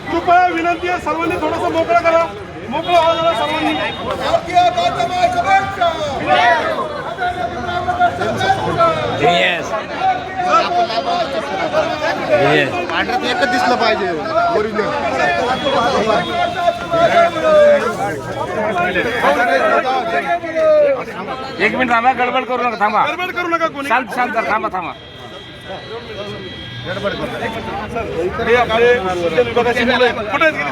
कृपया विनंती आहे, सर्वांनी थोडंसं मोकळं करा, मोकळं व्हा जरा सर्वांनी. एकच दिसलं पाहिजे ओरिजिनल. एक मिनिट थांबा, गडबड करू नका, थांबा, गडबड करू नका कोणी. शांत शांत थांबा थांबा. हे आपले विभागाची मुलं आहेत. कुठे गेली?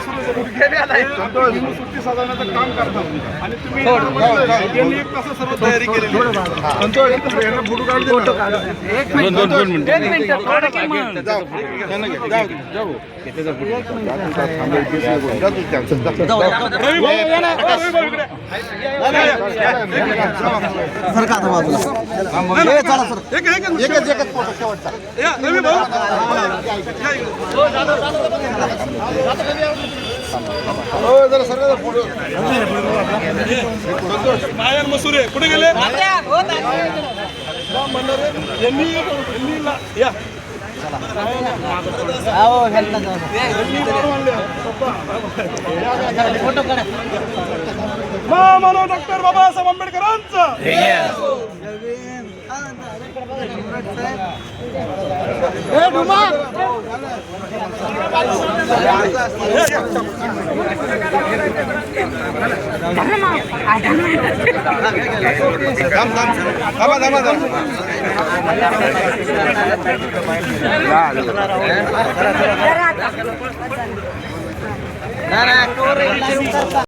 सुट्टी साधवण्याचं काम करतात आणि तुम्ही यांनी एक तास सर्व तयारी केलेली आहे. दोन मिनिट. एकच फोटो शेवटचा. जरा सर्व फोटो. नारायण मसुरे कुठे गेले? मानव डॉक्टर बाबासाहेब आंबेडकरांचा.